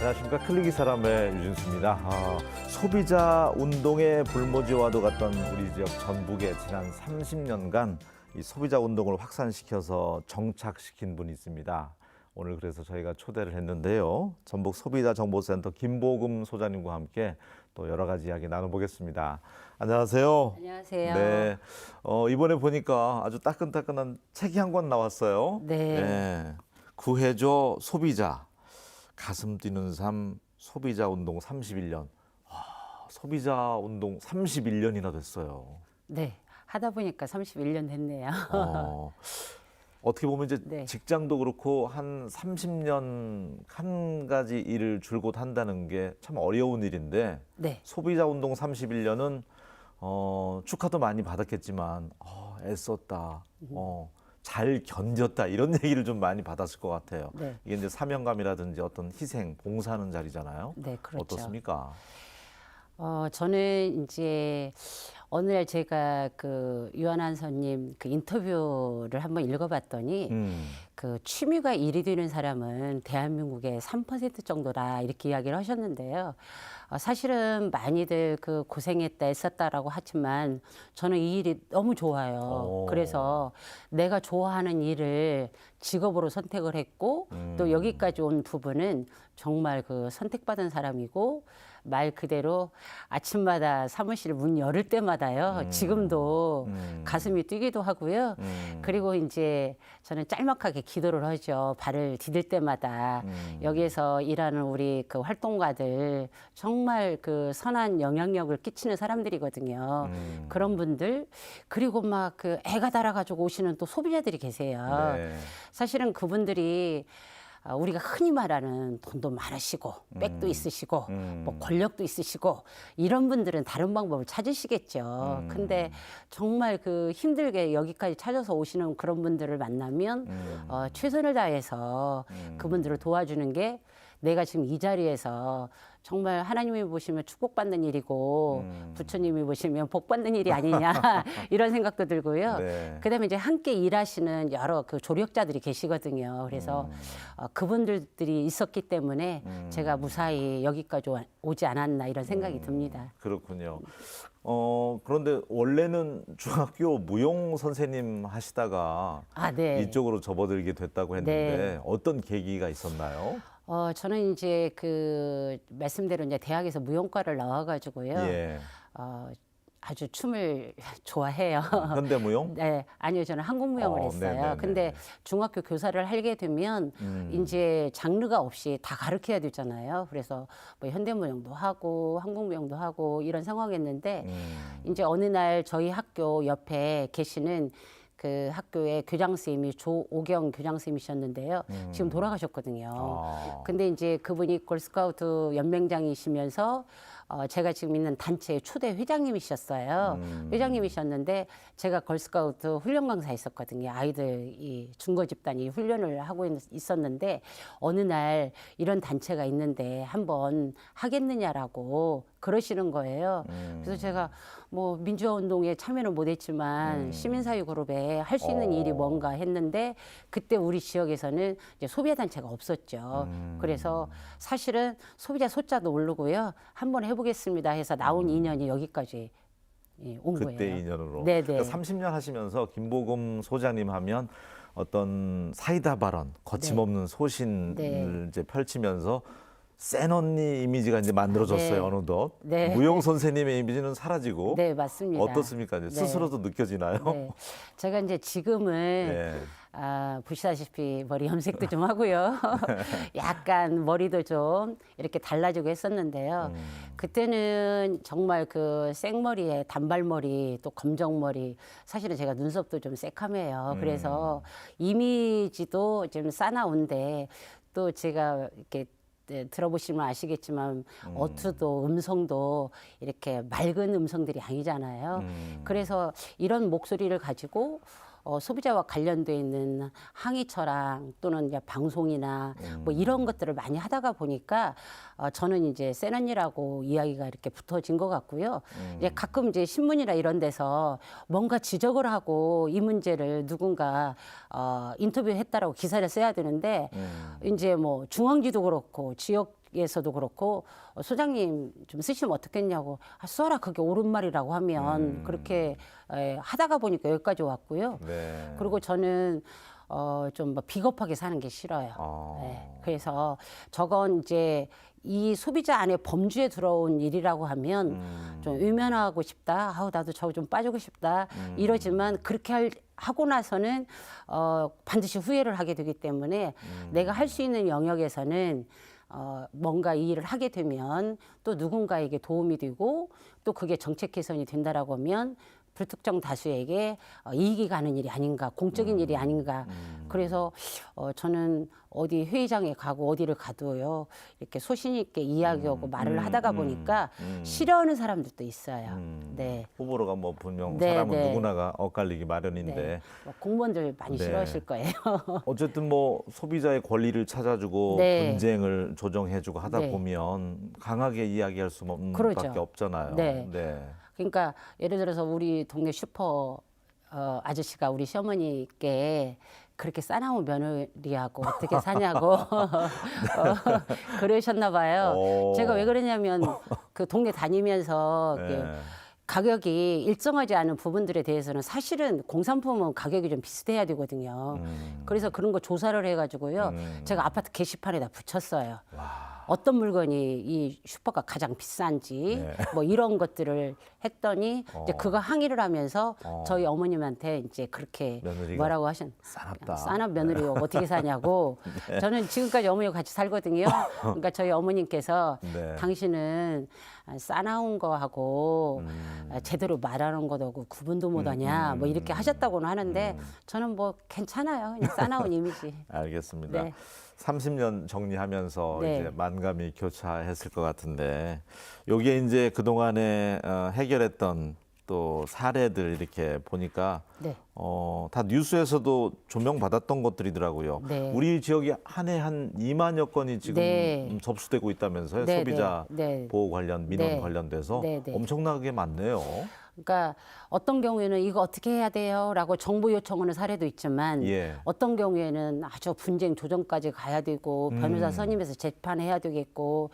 안녕하십니까. 클릭이 사람의 유진수입니다. 소비자 운동의 불모지와도 같던 우리 지역 전북에 지난 30년간 이 소비자 운동을 확산시켜서 정착시킨 분이 있습니다. 오늘 그래서 저희가 초대를 했는데요. 전북 소비자정보센터 김보금 소장님과 함께 또 여러 가지 이야기 나눠보겠습니다. 안녕하세요. 안녕하세요. 네, 이번에 보니까 아주 따끈따끈한 책이 한 권 나왔어요. 네. 구해줘 소비자, 가슴 뛰는 삶, 소비자 운동 31년. 소비자 운동 31년이나 됐어요. 네. 하다 보니까 31년 됐네요. 어떻게 보면 이제 네. 직장도 그렇고 한 30년 한 가지 일을 줄곧 한다는 게 참 어려운 일인데 네. 소비자 운동 31년은 축하도 많이 받았겠지만 애썼다, 잘 견뎠다 이런 얘기를 좀 많이 받았을 것 같아요. 네. 이게 이제 사명감이라든지 어떤 희생, 봉사하는 자리잖아요. 네, 그렇죠. 어떻습니까? 저는 이제 어느 날 제가 그 유한한 선님 그 인터뷰를 한번 읽어봤더니 그 취미가 일이 되는 사람은 대한민국의 3% 정도라 이렇게 이야기를 하셨는데요. 사실은 많이들 그 고생했다 애썼다라고 하지만 저는 이 일이 너무 좋아요. 그래서 내가 좋아하는 일을 직업으로 선택을 했고 또 여기까지 온 부분은 정말 그 선택받은 사람이고 말 그대로 아침마다 사무실 문 열을 때마다요. 지금도 가슴이 뛰기도 하고요. 그리고 이제 저는 짤막하게 기도를 하죠. 발을 디딜 때마다 여기에서 일하는 우리 그 활동가들 정말 그 선한 영향력을 끼치는 사람들이거든요. 그런 분들 그리고 막 그 애가 달아가지고 오시는 또 소비자들이 계세요. 네. 사실은 그분들이 우리가 흔히 말하는 돈도 많으시고 백도 있으시고 뭐 권력도 있으시고 이런 분들은 다른 방법을 찾으시겠죠. 근데 정말 그 힘들게 여기까지 찾아서 오시는 그런 분들을 만나면 최선을 다해서 그분들을 도와주는 게 내가 지금 이 자리에서 정말 하나님이 보시면 축복받는 일이고 부처님이 보시면 복받는 일이 아니냐 이런 생각도 들고요. 네. 그다음에 이제 함께 일하시는 여러 그 조력자들이 계시거든요. 그래서 그분들이 있었기 때문에 제가 무사히 여기까지 오지 않았나 이런 생각이 듭니다. 그렇군요. 그런데 원래는 중학교 무용 선생님 하시다가 네. 이쪽으로 접어들게 됐다고 했는데 네. 어떤 계기가 있었나요? 저는 이제 그 말씀대로 이제 대학에서 무용과를 나와가지고요. 예. 아주 춤을 좋아해요. 현대무용? 네, 아니요, 저는 한국무용을 했어요. 네네네. 근데 중학교 교사를 하게 되면 이제 장르가 없이 다 가르쳐야 되잖아요. 그래서 뭐 현대무용도 하고 한국무용도 하고 이런 상황이었는데 이제 어느 날 저희 학교 옆에 계시는 그 학교의 교장 선생님이 조오경 교장 선생님이셨는데요. 지금 돌아가셨거든요. 근데 이제 그분이 걸스카우트 연맹장이시면서 제가 지금 있는 단체의 초대 회장님이셨어요. 회장님이셨는데 제가 걸스카우트 훈련 강사 있었거든요. 아이들 이 중고 집단이 훈련을 하고 있었는데 어느 날 이런 단체가 있는데 한번 하겠느냐라고 그러시는 거예요. 그래서 제가 뭐 민주화 운동에 참여는 못했지만 시민사회 그룹에 할 수 있는 일이 뭔가 했는데 그때 우리 지역에서는 이제 소비자 단체가 없었죠. 그래서 사실은 소비자 소자도 모르고요. 한번 해보겠습니다 해서 나온 인연이 여기까지 온 거예요. 그때 인연으로. 네네. 그러니까 30년 하시면서 김보금 소장님 하면 어떤 사이다 발언, 거침없는 소신을 네. 이제 펼치면서 센 언니 이미지가 이제 만들어졌어요. 네. 어느덧. 네. 무용 선생님의 이미지는 사라지고. 네, 맞습니다. 어떻습니까? 이제 네. 스스로도 느껴지나요? 네. 제가 이제 지금은 네. 보시다시피 머리 염색도 좀 하고요. 약간 머리도 좀 이렇게 달라지고 했었는데요. 그때는 정말 그 생머리에 단발머리 또 검정머리 사실은 제가 눈썹도 좀 새카매요. 그래서 이미지도 좀 싸나운데 또 제가 이렇게 들어보시면 아시겠지만 어투도 음성도 이렇게 맑은 음성들이 아니잖아요. 그래서 이런 목소리를 가지고 소비자와 관련돼 있는 항의처랑 또는 이제 방송이나 뭐 이런 것들을 많이 하다가 보니까 저는 이제 센 언니라고 이야기가 이렇게 붙어진 것 같고요. 이제 가끔 이제 신문이나 이런 데서 뭔가 지적을 하고 이 문제를 누군가 인터뷰했다라고 기사를 써야 되는데 이제 뭐 중앙지도 그렇고 지역 쪽에서도 그렇고 소장님 좀 쓰시면 어떻겠냐고 써라 그게 옳은 말이라고 하면 그렇게 하다가 보니까 여기까지 왔고요. 네. 그리고 저는 좀 뭐 비겁하게 사는 게 싫어요. 그래서 저건 이제 이 소비자 안에 범주에 들어온 일이라고 하면 좀 외면하고 싶다. 아우 나도 저거 좀 빠지고 싶다. 이러지만 그렇게 하고 나서는 반드시 후회를 하게 되기 때문에 내가 할 수 있는 영역에서는 뭔가 이 일을 하게 되면 또 누군가에게 도움이 되고 또 그게 정책 개선이 된다라고 하면 불특정 다수에게 이익이 가는 일이 아닌가, 공적인 일이 아닌가. 그래서 저는 어디 회의장에 가고 어디를 가도요, 이렇게 소신 있게 이야기하고 말을 하다가 보니까 싫어하는 사람들도 있어요. 네. 호불호가 뭐 분명 네, 사람은 네. 누구나가 엇갈리기 마련인데 네. 공무원들 많이 네. 싫어하실 거예요. 어쨌든 뭐 소비자의 권리를 찾아주고 네. 분쟁을 조정해주고 하다 네. 보면 강하게 이야기할 수밖에 그러죠. 없잖아요. 네. 네. 그러니까 예를 들어서 우리 동네 슈퍼 아저씨가 우리 시어머니께 그렇게 싸나운 며느리하고 어떻게 사냐고 그러셨나 봐요. 오. 제가 왜 그러냐면 그 동네 다니면서 네. 가격이 일정하지 않은 부분들에 대해서는 사실은 공산품은 가격이 좀 비슷해야 되거든요. 그래서 그런 거 조사를 해가지고요. 제가 아파트 게시판에다 붙였어요. 어떤 물건이 이 슈퍼가 가장 비싼지 네. 뭐 이런 것들을 했더니 이제 그거 항의를 하면서 저희 어머님한테 이제 그렇게 며느리가 뭐라고 하셨 싸납다. 싸납 며느리요 어떻게 사냐고 저는 지금까지 어머니와 같이 살거든요. 그러니까 저희 어머님께서 네. 당신은 싸나운 거하고 제대로 말하는 것하고 구분도 못하냐 뭐 이렇게 하셨다고는 하는데 저는 뭐 괜찮아요. 그냥 싸나운 이미지. 알겠습니다. 네. 30년 정리하면서 네. 이제 만감이 교차했을 것 같은데 여기에 이제 그동안에 해결했던 또 사례들 이렇게 보니까 네. 다 뉴스에서도 조명받았던 것들이더라고요. 네. 우리 지역이 한 해 한 2만여 건이 지금 네. 접수되고 있다면서요. 네, 소비자 네. 보호 관련, 민원 네. 관련돼서 네, 네. 엄청나게 많네요. 그러니까 어떤 경우에는 이거 어떻게 해야 돼요라고 정보 요청하는 사례도 있지만 예. 어떤 경우에는 아주 분쟁 조정까지 가야 되고 변호사 선임해서 재판해야 되겠고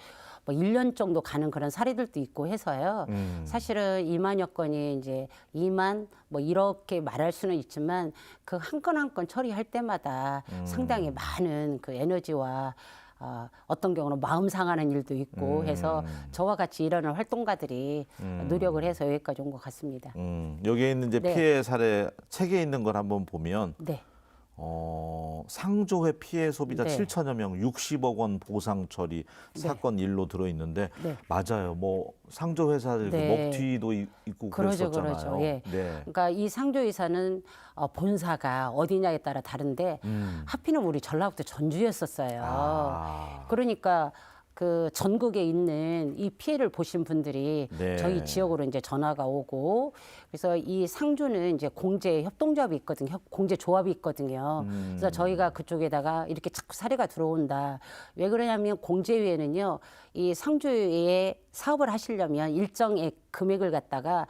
뭐 1년 정도 가는 그런 사례들도 있고 해서요. 사실은 2만여 건이 이제 2만 뭐 이렇게 말할 수는 있지만 그 한 건 한 건 처리할 때마다 상당히 많은 그 에너지와 어떤 경우는 마음 상하는 일도 있고 해서 저와 같이 일하는 활동가들이 노력을 해서 여기까지 온 것 같습니다. 여기에 있는 이제 네. 피해 사례 책에 있는 걸 한번 보면 네. 상조회 피해 소비자 네. 7천여 명 60억 원 보상 처리 사건 일로 들어 있는데 네. 맞아요. 뭐 상조 회사들 그 네. 먹튀도 있고 그러죠, 그랬었잖아요. 그러죠. 예. 네. 그러니까 이 상조이사는 본사가 어디냐에 따라 다른데 하필은 우리 전라북도 전주였었어요. 아. 그러니까 그 전국에 있는 이 피해를 보신 분들이 네. 저희 지역으로 이제 전화가 오고 그래서 이 상주는 이제 공제 협동조합이 있거든요. 공제 조합이 있거든요. 그래서 저희가 그쪽에다가 이렇게 자꾸 사례가 들어온다. 왜 그러냐면 공제위에는요. 이 상주에 사업을 하시려면 일정의 금액을 갖다가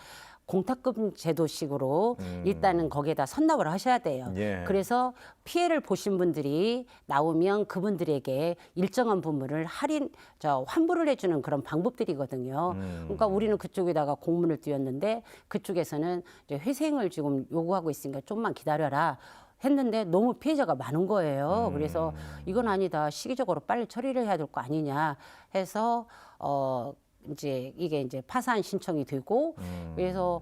공탁금 제도식으로 일단은 거기에다 선납을 하셔야 돼요. 예. 그래서 피해를 보신 분들이 나오면 그분들에게 일정한 부분을 환불을 해주는 그런 방법들이거든요. 그러니까 우리는 그쪽에다가 공문을 띄웠는데 그쪽에서는 이제 회생을 지금 요구하고 있으니까 좀만 기다려라. 했는데 너무 피해자가 많은 거예요. 그래서 이건 아니다. 시기적으로 빨리 처리를 해야 될 거 아니냐 해서 이제 이게 이제 파산 신청이 되고 그래서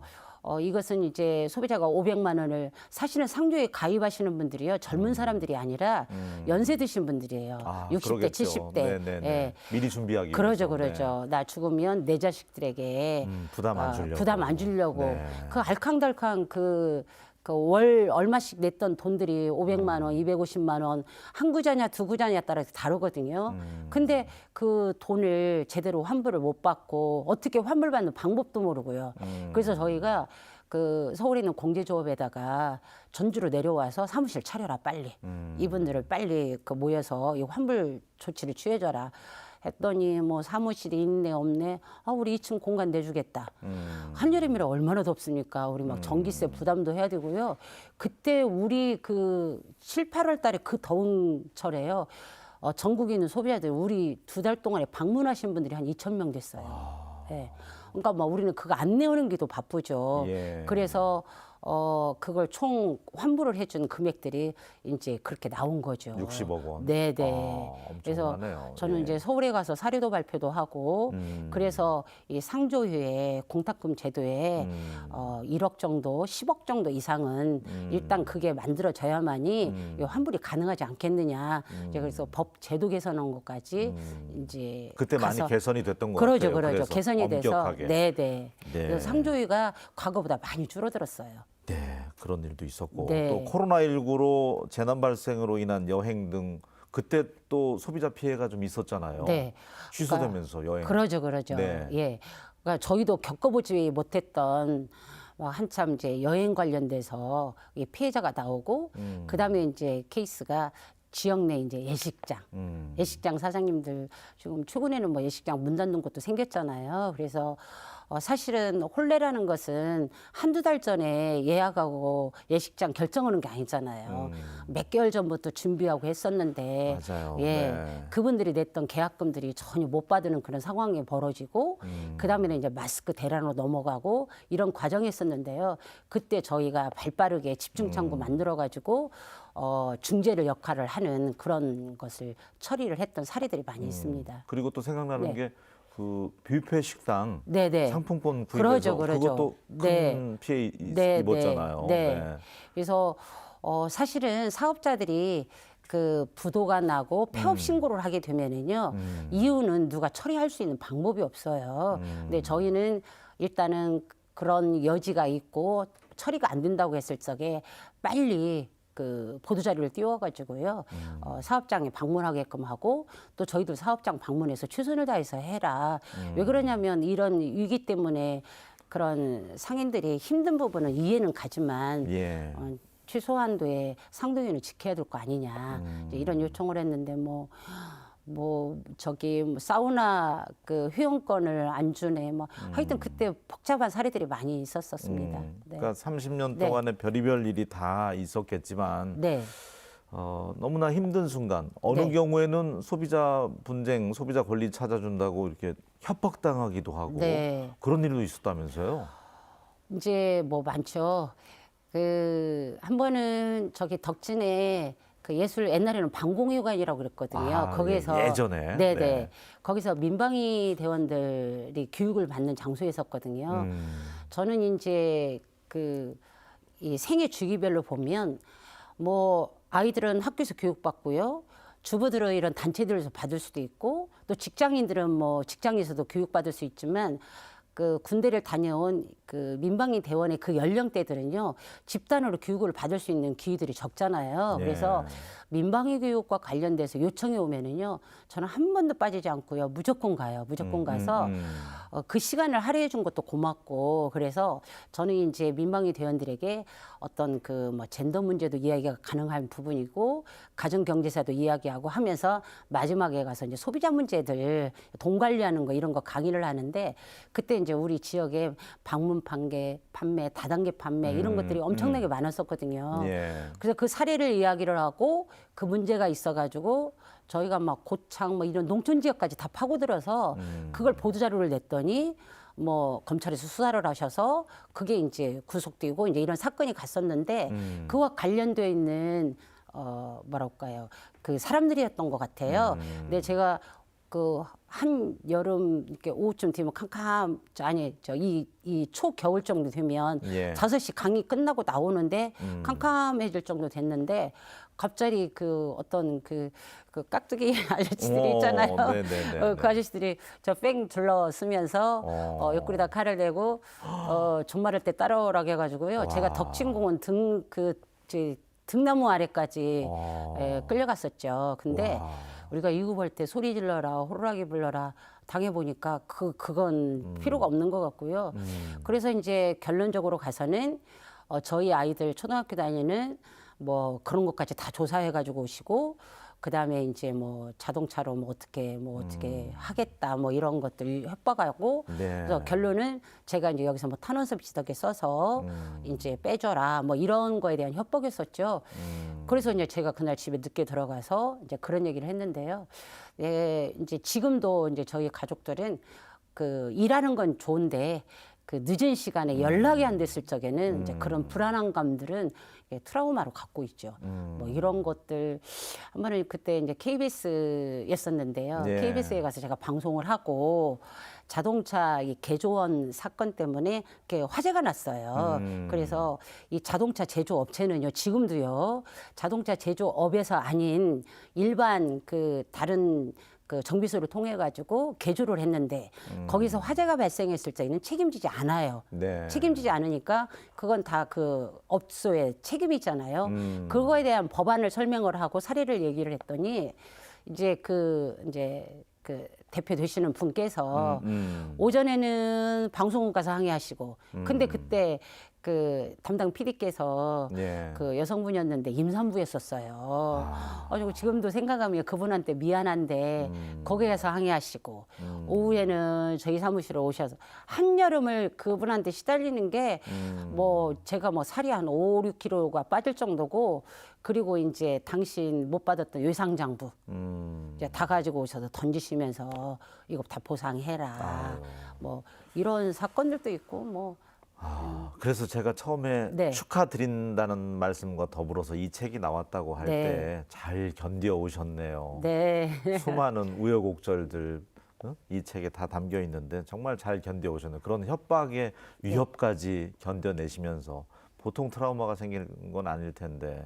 이것은 이제 소비자가 500만 원을 사실은 상조에 가입하시는 분들이요 젊은 사람들이 아니라 연세 드신 분들이에요. 60대, 그러겠죠. 70대. 네네네. 예. 미리 준비하기 그러죠, 위해서. 그러죠. 나 죽으면 내 자식들에게 부담 안 주려고. 부담 안 주려고. 네. 그 알캉달캉 그 월 얼마씩 냈던 돈들이 500만 원, 250만 원, 한 구자냐 두 구자냐에 따라서 다르거든요. 근데 그 돈을 제대로 환불을 못 받고 어떻게 환불받는 방법도 모르고요. 그래서 저희가 그 서울에 있는 공제조합에다가 전주로 내려와서 사무실 차려라 빨리. 이분들을 빨리 그 모여서 이 환불 조치를 취해줘라. 했더니 뭐 사무실이 있네 없네. 우리 2층 공간 내주겠다. 한여름이라 얼마나 덥습니까? 우리 막 전기세 부담도 해야 되고요. 그때 우리 그 7, 8월 달에 그 더운 철에요. 전국에 있는 소비자들 우리 2달 동안에 방문하신 분들이 한 2,000명 됐어요. 예. 그러니까 뭐 우리는 그거 안 내오는 게도 바쁘죠. 예. 그래서 그걸 총 환불을 해준 금액들이 이제 그렇게 나온 거죠. 60억 원. 네네. 그래서 엄청나네요. 저는 예. 이제 서울에 가서 사례도 발표도 하고 그래서 이 상조휴에 공탁금 제도에 1억 정도, 10억 정도 이상은 일단 그게 만들어져야만이 이 환불이 가능하지 않겠느냐. 이제 그래서 법 제도 개선한 것까지 이제 그때 가서 많이 개선이 됐던 것 그러죠, 같아요. 그러죠. 그래서 개선이 엄격하게. 돼서 네네. 네. 그래서 상조휴가 과거보다 많이 줄어들었어요. 네, 그런 일도 있었고 네. 또 코로나19로 재난 발생으로 인한 여행 등 그때 또 소비자 피해가 좀 있었잖아요. 네. 취소되면서 여행. 그러죠, 그러죠. 네. 예. 그러니까 저희도 겪어보지 못했던 한참 이제 여행 관련돼서 이 피해자가 나오고 그다음에 이제 케이스가 지역 내 이제 예식장 사장님들 지금 최근에는 뭐 예식장 문 닫는 곳도 생겼잖아요. 그래서 사실은 혼례라는 것은 한두 달 전에 예약하고 예식장 결정하는 게 아니잖아요. 몇 개월 전부터 준비하고 했었는데 맞아요. 예. 네. 그분들이 냈던 계약금들이 전혀 못 받는 그런 상황이 벌어지고 그다음에는 이제 마스크 대란으로 넘어가고 이런 과정이 있었는데요. 그때 저희가 발빠르게 집중 창구 만들어 가지고 중재를 역할을 하는 그런 것을 처리를 했던 사례들이 많이 있습니다. 그리고 또 생각나는 네. 게 그 뷔페 식당 네네. 상품권 그러죠, 구입해서 그러죠. 그것도 큰 네. 피해 네, 입었잖아요. 네. 그래서 사실은 사업자들이 그 부도가 나고 폐업 신고를 하게 되면은요 이유는 누가 처리할 수 있는 방법이 없어요. 근데 저희는 일단은 그런 여지가 있고 처리가 안 된다고 했을 적에 빨리 그 보도 자료를 띄워가지고요 사업장에 방문하게끔 하고 또 저희도 사업장 방문해서 최선을 다해서 해라. 왜 그러냐면 이런 위기 때문에 그런 상인들이 힘든 부분은 이해는 가지만 예. 최소한도의 상도윤을 지켜야 될 거 아니냐 이제 이런 요청을 했는데 뭐 사우나 그 회원권을 안 주네 뭐 하여튼 그때 복잡한 사례들이 많이 있었었습니다. 네. 그러니까 30년 네. 동안에 별의별 일이 다 있었겠지만 네. 너무나 힘든 순간 어느 네. 경우에는 소비자 분쟁, 소비자 권리 찾아준다고 이렇게 협박당하기도 하고 네. 그런 일도 있었다면서요? 이제 뭐 많죠. 그 한 번은 저기 덕진에 그 예술 옛날에는 방공회관이라고 그랬거든요. 아, 거기에서 예전에? 네네. 네. 거기서 민방위 대원들이 교육을 받는 장소였었거든요. 저는 이제 그 이 생애 주기별로 보면 뭐 아이들은 학교에서 교육받고요. 주부들은 이런 단체들에서 받을 수도 있고 또 직장인들은 뭐 직장에서도 교육받을 수 있지만 그 군대를 다녀온 그 민방위 대원의 그 연령대들은요 집단으로 교육을 받을 수 있는 기회들이 적잖아요. 예. 그래서 민방위 교육과 관련돼서 요청이 오면은요 저는 한 번도 빠지지 않고요 무조건 가요. 무조건 가서 그 시간을 할애해 준 것도 고맙고 그래서 저는 이제 민방위 대원들에게 어떤 그 뭐 젠더 문제도 이야기가 가능한 부분이고 가정 경제사도 이야기하고 하면서 마지막에 가서 이제 소비자 문제들 돈 관리하는 거 이런 거 강의를 하는데 그때 이제 우리 지역에 방문 판매, 다단계 판매 이런 것들이 엄청나게 많았었거든요. 예. 그래서 그 사례를 이야기를 하고 그 문제가 있어가지고 저희가 막 고창 뭐 이런 농촌 지역까지 다 파고들어서 그걸 보도 자료를 냈더니 뭐 검찰에서 수사를 하셔서 그게 이제 구속되고 이제 이런 사건이 갔었는데 그와 관련되어 있는 뭐랄까요 그 사람들이었던 것 같아요. 근데 제가 그 한 여름 이렇게 오후쯤 되면 이 초겨울 정도 되면 예. 5시 강의 끝나고 나오는데 캄캄해질 정도 됐는데 갑자기 그 어떤 그 깍두기 아저씨들이 있잖아요. 네네네. 그 아저씨들이 저 뺑 둘러쓰면서 옆구리다 칼을 대고 존말할 때 따라오라고 해가지고요. 제가 덕진공원 등나무 아래까지 끌려갔었죠. 근데 우리가 이급할 때 소리 질러라, 호루라기 불러라 당해보니까 그건 필요가 없는 것 같고요. 그래서 이제 결론적으로 가서는 저희 아이들 초등학교 다니는 뭐 그런 것까지 다 조사해가지고 오시고 그다음에 이제 뭐 자동차로 뭐 어떻게 하겠다 뭐 이런 것들 협박하고 네. 그래서 결론은 제가 이제 여기서 뭐 탄원서 비슷하게 써서 이제 빼줘라 뭐 이런 거에 대한 협박이었었죠. 그래서 이제 제가 그날 집에 늦게 들어가서 이제 그런 얘기를 했는데요. 예, 이제 지금도 이제 저희 가족들은 그 일하는 건 좋은데 그 늦은 시간에 연락이 안 됐을 적에는 이제 그런 불안한 감들은 예, 트라우마로 갖고 있죠. 뭐 이런 것들 한 번은 그때 이제 KBS였었는데요. 예. KBS에 가서 제가 방송을 하고 자동차 이 개조원 사건 때문에 이렇게 화제가 났어요. 그래서 이 자동차 제조업체는요, 지금도요, 자동차 제조업에서 아닌 일반 그 다른 그 정비소를 통해 가지고 개조를 했는데 거기서 화재가 발생했을 때는 책임지지 않아요. 네. 책임지지 않으니까 그건 다 그 업소의 책임이잖아요. 그거에 대한 법안을 설명을 하고 사례를 얘기를 했더니 이제 그 대표 되시는 분께서 오전에는 방송국 가서 항의하시고 근데 그때 그 담당 PD께서 예. 그 여성분이었는데 임산부였었어요. 그리고 지금도 생각하면 그분한테 미안한데 거기에 가서 항의하시고 오후에는 저희 사무실에 오셔서 한여름을 그분한테 시달리는 게 뭐 제가 뭐 살이 한 5, 6kg가 빠질 정도고 그리고 이제 당신 못 받았던 외상장부 이제 다 가지고 오셔서 던지시면서 이거 다 보상해라. 뭐 이런 사건들도 있고 뭐 그래서 제가 처음에 네. 축하드린다는 말씀과 더불어서 이 책이 나왔다고 할 네. 때 잘 견뎌 오셨네요. 네. 수많은 우여곡절들 이 책에 다 담겨 있는데 정말 잘 견뎌 오셨네요. 그런 협박의 위협까지 견뎌내시면서 보통 트라우마가 생기는 건 아닐 텐데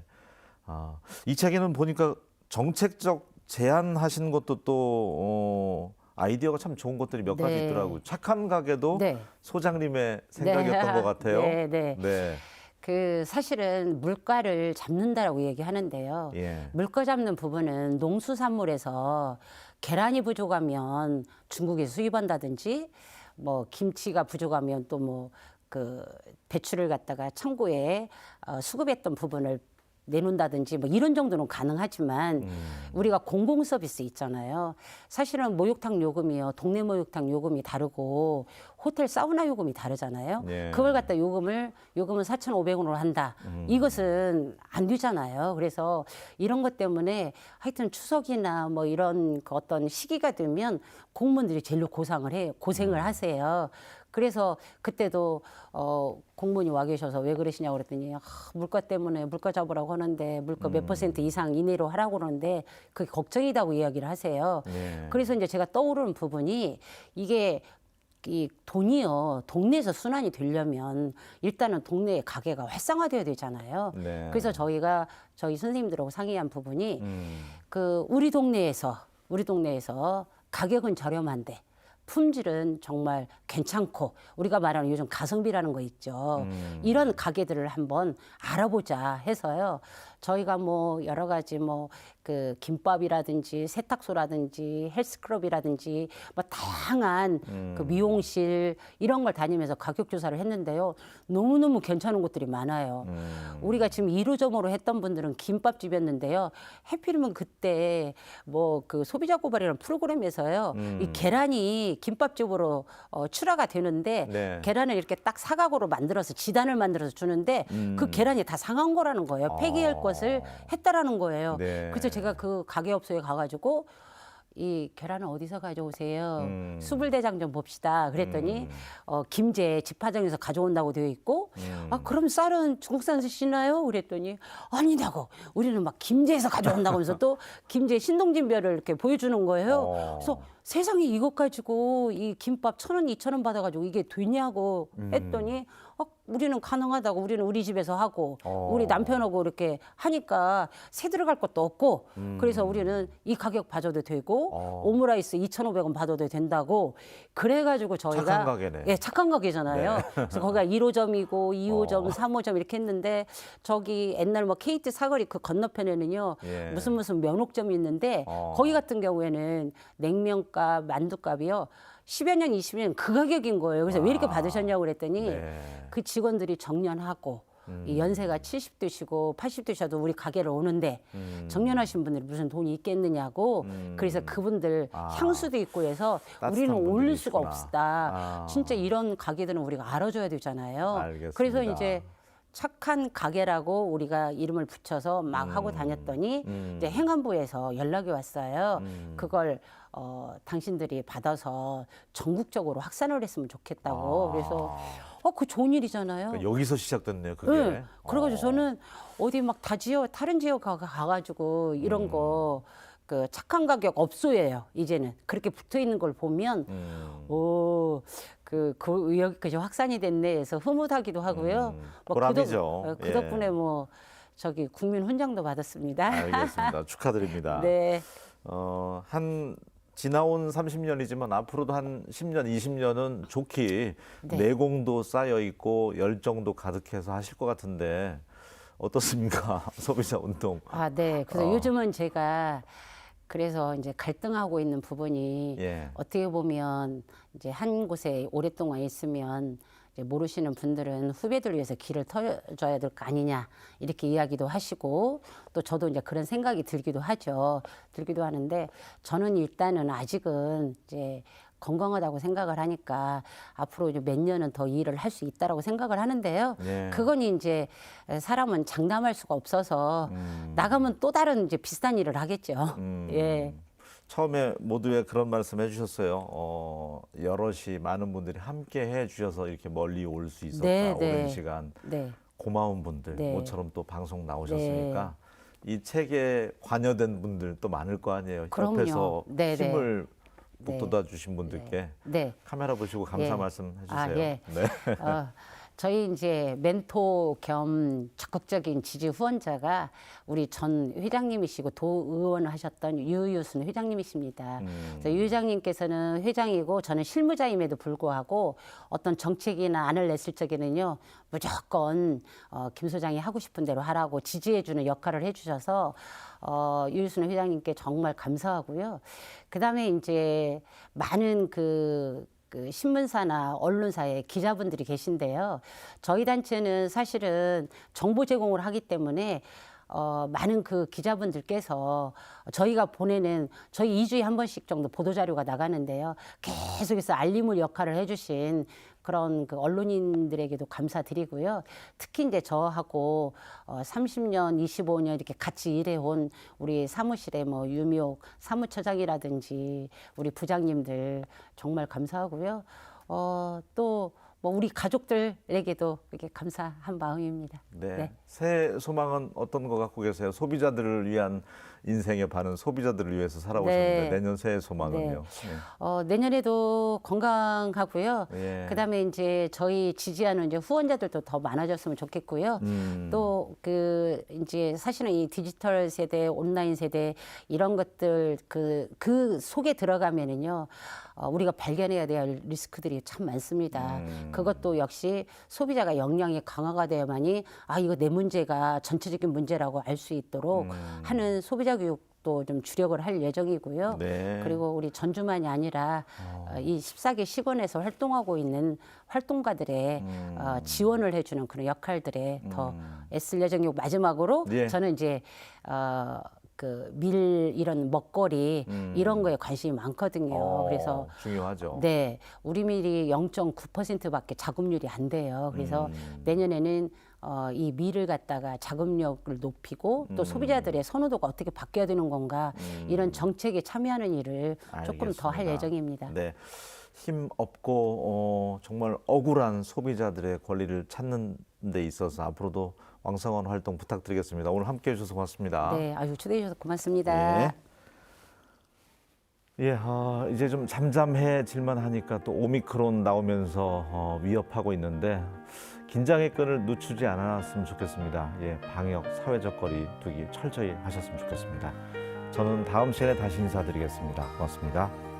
이 책에는 보니까 정책적 제안하신 것도 또 아이디어가 참 좋은 것들이 몇 가지 네. 있더라고요. 착한 가게도 네. 소장님의 생각이었던 것 같아요. 네, 네. 네. 그 사실은 물가를 잡는다라고 얘기하는데요. 예. 물가 잡는 부분은 농수산물에서 계란이 부족하면 중국에 수입한다든지 뭐 김치가 부족하면 또 뭐 그 배추를 갖다가 창고에 수급했던 부분을 내놓는다든지 뭐 이런 정도는 가능하지만 우리가 공공 서비스 있잖아요. 사실은 목욕탕 요금이요. 동네 목욕탕 요금이 다르고 호텔 사우나 요금이 다르잖아요. 네. 그걸 갖다 요금은 4,500원으로 한다. 이것은 안 되잖아요. 그래서 이런 것 때문에 하여튼 추석이나 뭐 이런 그 어떤 시기가 되면 공무원들이 제일로 고생을 하세요. 그래서 그때도 공무원이 와 계셔서 왜 그러시냐고 그랬더니 물가 때문에 물가 잡으라고 하는데 물가 몇 % 이상 이내로 하라고 그러는데 그게 걱정이다고 이야기를 하세요. 네. 그래서 이제 제가 떠오르는 부분이 이게 이 돈이요 동네에서 순환이 되려면 일단은 동네의 가게가 활성화돼야 되잖아요. 네. 그래서 저희가 저희 선생님들하고 상의한 부분이 그 우리 동네에서 가격은 저렴한데 품질은 정말 괜찮고 우리가 말하는 요즘 가성비라는 거 있죠. 이런 가게들을 한번 알아보자 해서요. 저희가 뭐 여러 가지 뭐 그 김밥이라든지 세탁소라든지 헬스클럽이라든지 뭐 다양한 그 미용실 이런 걸 다니면서 가격 조사를 했는데요. 너무너무 괜찮은 곳들이 많아요. 우리가 지금 1호점으로 했던 분들은 김밥집이었는데요. 해필이면 그때 뭐 그 소비자 고발이라는 프로그램에서요. 이 계란이 김밥집으로 출하가 되는데 네. 계란을 이렇게 딱 사각으로 만들어서 지단을 만들어서 주는데 그 계란이 다 상한 거라는 거예요. 폐기할 것을 했다라는 거예요. 네. 그래서 제가 그 가게업소에 가가지고 이 계란을 어디서 가져오세요? 수불대장 좀 봅시다. 그랬더니 김제 집화정에서 가져온다고 되어 있고 그럼 쌀은 중국산 쓰시나요? 그랬더니 아니냐고 우리는 막 김제에서 가져온다고 하면서 또 김제 신동진별을 이렇게 보여주는 거예요. 그래서 세상에 이것 가지고 이 김밥 1,000원, 2,000원 받아가지고 이게 되냐고 했더니 우리는 가능하다고 우리는 우리 집에서 하고 우리 남편하고 이렇게 하니까 새 들어갈 것도 없고 그래서 우리는 이 가격 봐줘도 되고 오므라이스 2,500원 받아도 된다고 그래가지고 저희가 착한 가게네. 예, 착한 가게잖아요. 그래서 거기가 1호점이고 2호점, 3호점 이렇게 했는데 저기 옛날 뭐 KT 사거리 그 건너편에는요 예. 무슨 면옥점이 있는데 거기 같은 경우에는 냉면값, 만두값이요. 10여 년, 20년 그 가격인 거예요. 그래서 왜 이렇게 받으셨냐고 그랬더니 네. 그 직원들이 정년하고 이 연세가 70대시고 80대셔도 우리 가게를 오는데 정년하신 분들이 무슨 돈이 있겠느냐고 그래서 그분들 향수도 있고 해서 우리는 따뜻한 올 분들이 수가 있구나. 없다. 진짜 이런 가게들은 우리가 알아줘야 되잖아요. 알겠습니다. 그래서 이제 착한 가게라고 우리가 이름을 붙여서 막 하고 다녔더니 이제 행안부에서 연락이 왔어요. 그걸 당신들이 받아서 전국적으로 확산을 했으면 좋겠다고. 그래서 그 좋은 일이잖아요. 그러니까 여기서 시작됐네요, 그게. 네. 그래가지고 저는 어디 막 다른 지역 가가지고 이런 거 그 착한 가격 업소예요. 이제는 그렇게 붙어 있는 걸 보면 그 의혹이 그저 확산이 됐네 해서 흐뭇하기도 하고요. 보람이죠. 그 덕분에 뭐 저기 국민 훈장도 받았습니다. 알겠습니다. 축하드립니다. 네. 한 지나온 30년이지만 앞으로도 한 10년, 20년은 좋게 네. 내공도 쌓여 있고 열정도 가득해서 하실 것 같은데 어떻습니까? 소비자 운동. 네. 그래서 요즘은 제가 그래서 이제 갈등하고 있는 부분이 예. 어떻게 보면 이제 한 곳에 오랫동안 있으면 이제 모르시는 분들은 후배들 위해서 길을 터줘야 될 거 아니냐 이렇게 이야기도 하시고 또 저도 이제 그런 생각이 들기도 하는데 저는 일단은 아직은 이제 건강하다고 생각을 하니까 앞으로 이제 몇 년은 더 일을 할 수 있다라고 생각을 하는데요. 예. 그건 이제 사람은 장담할 수가 없어서 나가면 또 다른 이제 비슷한 일을 하겠죠. 예. 처음에 모두에 그런 말씀 해주셨어요. 여럿이 많은 분들이 함께 해주셔서 이렇게 멀리 올 수 있었다. 네, 오랜 네. 시간. 네. 고마운 분들, 네. 모처럼 또 방송 나오셨으니까 이 책에 관여된 분들 또 많을 거 아니에요. 그럼요. 옆에서 네, 네. 힘을 네. 북돋아 주신 분들께 네. 카메라 보시고 감사 예. 말씀 해주세요. 예. 네. 저희 이제 멘토 겸 적극적인 지지 후원자가 우리 전 회장님이시고 도의원 하셨던 유유순 회장님이십니다. 그래서 유 회장님께서는 회장이고 저는 실무자임에도 불구하고 어떤 정책이나 안을 냈을 적에는요 무조건 김 소장이 하고 싶은 대로 하라고 지지해주는 역할을 해주셔서 유유순 회장님께 정말 감사하고요. 그다음에 이제 많은 그 신문사나 언론사에 기자분들이 계신데요. 저희 단체는 사실은 정보 제공을 하기 때문에 많은 그 기자분들께서 저희가 보내는 저희 2주에 한 번씩 정도 보도자료가 나가는데요. 계속해서 알림을 역할을 해주신 그런 그 언론인들에게도 감사드리고요. 특히 이제 저하고 30년, 25년 이렇게 같이 일해온 우리 사무실의 뭐 유미옥 사무처장이라든지 우리 부장님들 정말 감사하고요. 또 뭐 우리 가족들에게도 이렇게 감사한 마음입니다. 네. 네. 새해 소망은 어떤 거 갖고 계세요? 소비자들을 위한 인생의 반은 소비자들을 위해서 살아오셨는데 네. 내년 새해 소망은요? 내년에도 건강하고요. 예. 그다음에 이제 저희 지지하는 이제 후원자들도 더 많아졌으면 좋겠고요. 또 그 이제 사실은 이 디지털 세대, 온라인 세대 이런 것들 그 속에 들어가면은요. 우리가 발견해야 될 리스크들이 참 많습니다. 그것도 역시 소비자가 역량이 강화가 돼야만이 이거 내 문제가 전체적인 문제라고 알 수 있도록 하는 소비자 교육도 좀 주력을 할 예정이고요. 네. 그리고 우리 전주만이 아니라 이 14개 시군에서 활동하고 있는 활동가들의 지원을 해주는 그런 역할들에 더 애쓸 예정이고 마지막으로 예. 저는 이제 이런 먹거리 이런 거에 관심이 많거든요. 그래서 중요하죠. 네, 우리 밀이 0.9%밖에 자급률이 안 돼요. 그래서 내년에는 이 밀을 갖다가 자급력을 높이고 또 소비자들의 선호도가 어떻게 바뀌어야 되는 건가 이런 정책에 참여하는 일을 조금 더 할 알겠습니다. 예정입니다. 네. 힘 없고 정말 억울한 소비자들의 권리를 찾는 데 있어서 앞으로도 왕성한 활동 부탁드리겠습니다. 오늘 함께 해주셔서 고맙습니다. 네, 초대해 주셔서 고맙습니다. 예, 이제 좀 잠잠해질만 하니까 또 오미크론 나오면서 위협하고 있는데 긴장의 끈을 늦추지 않았으면 좋겠습니다. 예, 방역, 사회적 거리 두기 철저히 하셨으면 좋겠습니다. 저는 다음 시간에 다시 인사드리겠습니다. 고맙습니다.